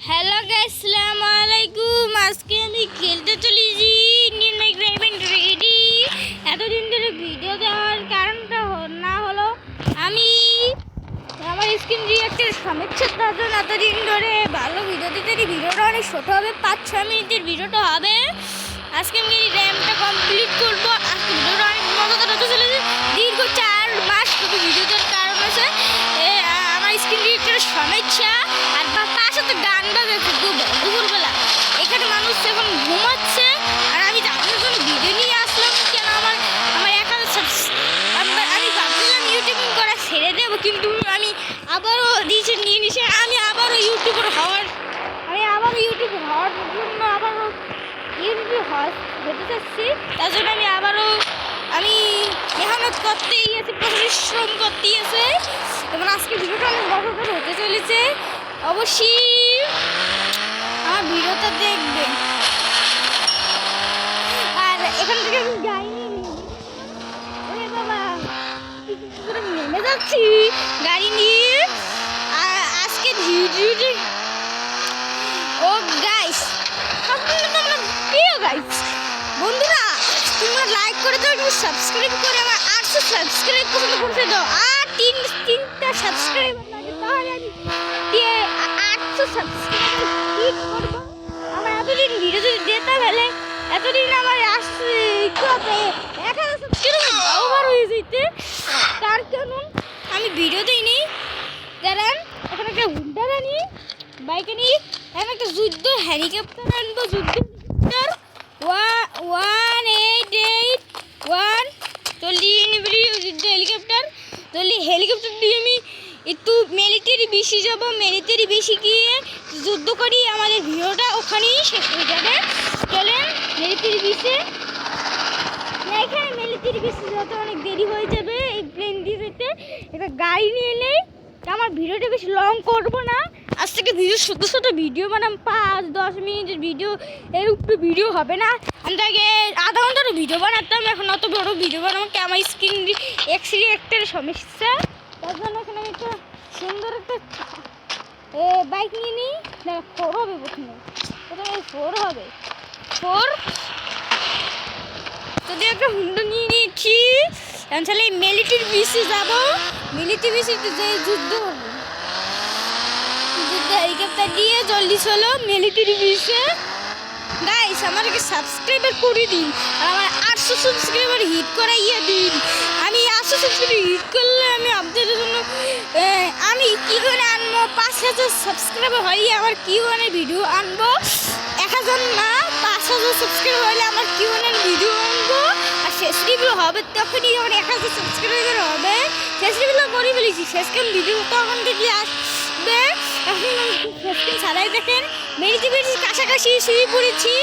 Hello guys, আসসালামু আলাইকুম। আজকে আমি খেলতে চলেছি ইন্ডিয়ান মাইক্রোইভেন্ট রেডি। এতদিন ধরে ভিডিও দেওয়ার কারণটা না হলো আমি আমার স্ক্রিন রিঅ্যাক্টের সমস্যা, তার জন্য এতদিন ধরে ভালো ভিডিও দিতে ভিডিওটা অনেক ছোটো হবে, 5-6 মিনিটের ভিডিওটা হবে। আজকে আমি র্যামটা কমপ্লিট করবো। আজকে ভিডিওটা অনেক মজাদার হতে চলেছে। দীর্ঘ 4 মাস শুধু ভিডিও দেওয়ার কারণ আছে আমার স্ক্রিন রিঅ্যাক্টের সমস্যা। আর পাশে তো গান বাজাচ্ছে দুপুরবেলা, এখানে মানুষ এখন ঘুমাচ্ছে আর আমি আপনার জন্য ভিডিও নিয়ে আসলাম। কেন আমার একা আমি ভাবছিলাম ইউটিউবিং করা ছেড়ে দেবো, কিন্তু আমি আবারও ডিসিশন নিয়ে নিছি। আমি আবারও ইউটিউবার হওয়ার জন্য আবারও হতে চাচ্ছি। তার জন্য আমি আবারও মেহনত করতেই আছে, পরিশ্রম করতেই আছে। এবং আজকে ভিডিওটা অনেক মজাদার হতে চলেছে। অবশ্যই আমার ভিডিওটা দেখবেন। আর এখান থেকে আমি যাইনি, বাবা নেমে যাচ্ছি গাড়ি নিয়ে। আর আজকে ভিডিওটি গাইস, তোমরা প্রিয় গাইস বন্ধুরা, তোমরা লাইক করে দাও এবং সাবস্ক্রাইব করে আমার 800 সাবস্ক্রাইব পর্যন্ত পৌঁছে দাও। আর তিনটা সাবস্ক্রাইব লাগে, তাহলে আমি 800 সাবস্ক্রাইব ঠিক করবো। আমার এতদিন ভিডিও যদি দিতে হলে এতদিন আমার আসছে 1000 সাবস্ক্রাইব ওভার হয়ে যেতে। তার কারণ আমি ভিডিও দিইনি। দাঁড়ান, এখন একটা হুন্ডা আনি, বাইক আনি, এখন একটা যুদ্ধ হেলিকপ্টার আনবো। যুদ্ধ হেলিকপ্টার 1881 যুদ্ধ হেলিকপ্টার। হেলিকপ্টার দিয়ে আমি একটু মিলিটারি বেশি যাবো। মিলিটারি বেশি গিয়ে যুদ্ধ করি, আমাদের ভিডিওটা ওখানেই শেষ হয়ে যাবে। চলেন মিলিটারি বেশি না, এখানে মিলিটারি বেশি যেতে অনেক দেরি হয়ে যাবে। এই প্লেন দিয়ে যেতে একটা গাড়ি নিয়ে নেই। আমার ভিডিওটা বেশি লং করবো না। আজ থেকে ছোটো ভিডিও বানাম, 5-10 মিনিটের ভিডিও, এর উপরে ভিডিও হবে না। আমি আগে আধা ঘন্টার ভিডিও বানাতাম, এখন অত বড় ভিডিও বানাবো। আমার স্ক্রিন একটা সমস্যা, তার জন্য এখানে আমি একটা সুন্দর একটা বাইক নিয়ে নিই। 4 হবে প্রথমে 4 হবে 4। যদি একটা হুন্ডা নিয়ে নিয়েছি, তাহলে মিলিটারি বেসে যাবো। মিলিটারি বেসিতে যে যুদ্ধ করবো, হেলিকপ্টার দিয়ে জলদি চলো মিলিটারি বেসে। গাইস, আমাকে সাবস্ক্রাইবার করে দিন আর আমার 800 সাবস্ক্রাইবার হিট করাইয়া দিন। আমি 800 সাবস্ক্রাইবার হিট করলে আমি আপনাদের জন্য আমি কি করে আনবো, 5000 সাবস্ক্রাইবার হয়ে আমার কিউএনের ভিডিও আনবো। 1000 না, 5000 সাবস্ক্রাইবার হলে আমার কিউএনের ভিডিও আনবো। আর শেষ রিভিউ হবে তখনই, যখন 1000 সাবস্ক্রাইবার হবে। শেষ রিভিউ করে ফেলেছি, শেষকাল ভিডিও তখন থেকে আসবে। এখন শেষকাল ছাড়াই দেখেন মিলিটারি কাছাকাছি শুয়ে পড়েছি।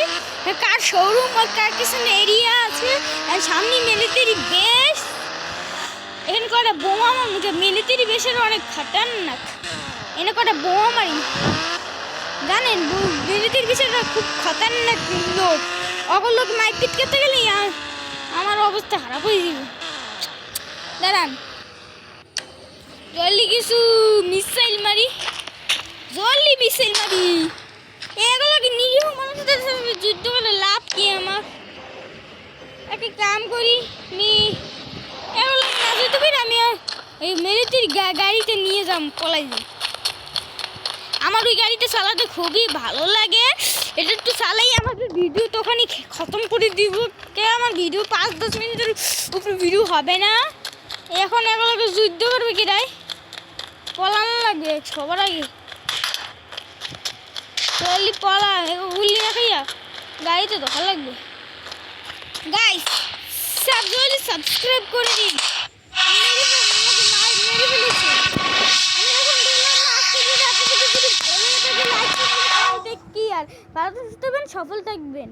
কার শোরুম আর কার কিছু এরিয়া আছে, আর সামনে মিলিটারি বেস। এখানে কটা বোমা মারছে, মিলিটারি বেসের অনেক খতরনাক। এখানে কটা বোমা মারি, জানেন মিলিটারি বেসের খুব খতরনাক লোক। অগর লোক মাইপিট করতে গেলে আমার অবস্থা খারাপ হয়ে যাবে। দাঁড়ান, জলদি কিছু মিসাইল মারি, এগুলোকে নিরীহ মানুষদের সাথে যুদ্ধ করে লাভ কি? আমার একটা কাম করি, এগুলো না যুদ্ধ করে আমি ওই মিলিটারি গাড়িতে নিয়ে যাম, পলাই যাই। আমার ওই গাড়িতে চালাতে খুবই ভালো লাগে। এটা একটু চালাই আমাদের ভিডিও তখনই খতম করে দিব। আমার ভিডিও 5-10 মিনিটের উপরে ভিডিও হবে না। এখন এগুলোকে যুদ্ধ করবে কি রায়, পলানো লাগবে সবার আগে। জলদি পলা, উল্লি রাখাইয়া গাড়িতে দেখা লাগবে। গাইস, জলদি সাবস্ক্রাইব করে দিন। ভালো থাকবেন, সফল থাকবেন।